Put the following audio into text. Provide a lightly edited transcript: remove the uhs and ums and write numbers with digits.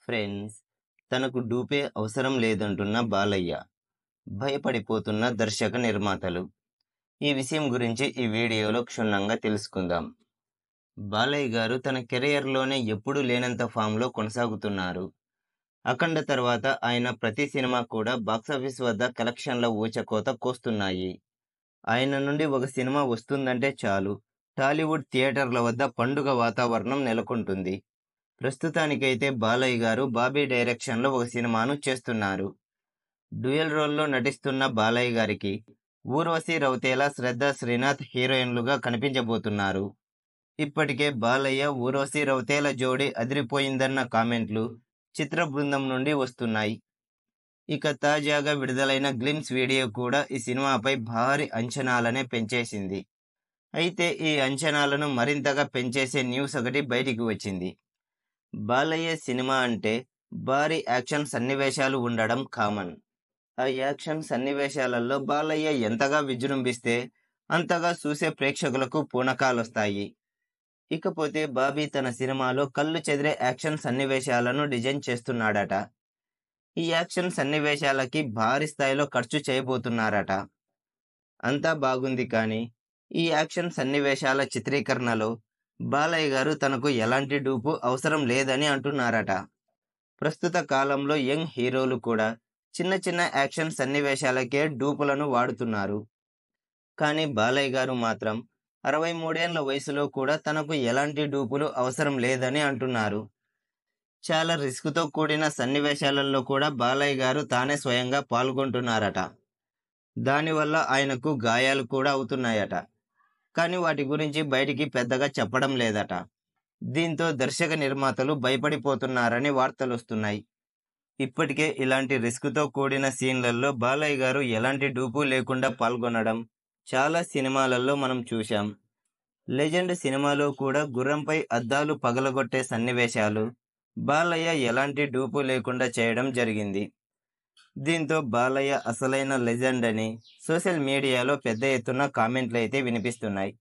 Friends, తనకు డూపే అవసరం లేదంటున్న బాలయ్య, భయపడిపోతున్న దర్శక నిర్మాతలు. ఈ విషయం గురించి ఈ వీడియోలో క్షుణ్ణంగా తెలుసుకుందాం. బాలయ్య గారు తన కెరియర్లోనే ఎప్పుడూ లేనంత ఫామ్లో కొనసాగుతున్నారు. అఖండ తర్వాత ఆయన ప్రతి సినిమా కూడా బాక్సాఫీస్ వద్ద కలెక్షన్ల ఊచకోత కోస్తున్నాయి. ఆయన నుండి ఒక సినిమా వస్తుందంటే చాలు, టాలీవుడ్ థియేటర్ల వద్ద పండుగ వాతావరణం నెలకొంటుంది. ప్రస్తుతానికైతే బాలయ్య గారు బాబీ డైరెక్షన్లో ఒక సినిమాను చేస్తున్నారు. డ్యూయల్ రోల్లో నటిస్తున్న బాలయ్య గారికి ఊర్వశి రౌతేలా, శ్రద్ధ శ్రీనాథ్ హీరోయిన్లుగా కనిపించబోతున్నారు. ఇప్పటికే బాలయ్య ఊర్వశి రౌతేలా జోడీ అదిరిపోయిందన్న కామెంట్లు చిత్ర బృందం నుండి వస్తున్నాయి. ఇక తాజాగా విడుదలైన గ్లిమ్స్ వీడియో కూడా ఈ సినిమాపై భారీ అంచనాలనే పెంచేసింది. అయితే ఈ అంచనాలను మరింతగా పెంచేసే న్యూస్ ఒకటి బయటికి వచ్చింది. బాలయ్య సినిమా అంటే భారీ యాక్షన్ సన్నివేశాలు ఉండడం కామన్. ఆ యాక్షన్ సన్నివేశాలలో బాలయ్య ఎంతగా విజృంభిస్తే అంతగా చూసే ప్రేక్షకులకు పూనకాలొస్తాయి. ఇకపోతే బాబీ తన సినిమాలో కళ్ళు చెదిరే యాక్షన్ సన్నివేశాలను డిజైన్ చేస్తున్నాడట. ఈ యాక్షన్ సన్నివేశాలకి భారీ స్థాయిలో ఖర్చు చేయబోతున్నారట. అంతా బాగుంది, కానీ ఈ యాక్షన్ సన్నివేశాల చిత్రీకరణలో బాలయ్య గారు తనకు ఎలాంటి డూపు అవసరం లేదని అంటున్నారట. ప్రస్తుత కాలంలో యంగ్ హీరోలు కూడా చిన్న చిన్న యాక్షన్ సన్నివేశాలకే డూపులను వాడుతున్నారు. కానీ బాలయ్య గారు మాత్రం 63 ఏళ్ల వయసులో కూడా తనకు ఎలాంటి డూపులు అవసరం లేదని అంటున్నారు. చాలా రిస్క్తో కూడిన సన్నివేశాలలో కూడా బాలయ్య గారు తానే స్వయంగా పాల్గొంటున్నారట. దానివల్ల ఆయనకు గాయాలు కూడా అవుతున్నాయట. కానీ వాటి గురించి బయటికి పెద్దగా చెప్పడం లేదట. దీంతో దర్శక నిర్మాతలు భయపడిపోతున్నారని వార్తలొస్తున్నాయి. ఇప్పటికే ఇలాంటి రిస్క్తో కూడిన సీన్లలో బాలయ్య గారు ఎలాంటి డూపు లేకుండా పాల్గొనడం చాలా సినిమాలలో మనం చూశాం. లెజెండ్ సినిమాలో కూడా గుర్రంపై అద్దాలు పగలగొట్టే సన్నివేశాలు బాలయ్య ఎలాంటి డూపు లేకుండా చేయడం జరిగింది. దీంతో బాలయ్య అసలైన లెజెండ్ అని సోషల్ మీడియాలో పెద్ద ఎత్తున కామెంట్లు అయితే వినిపిస్తున్నాయి.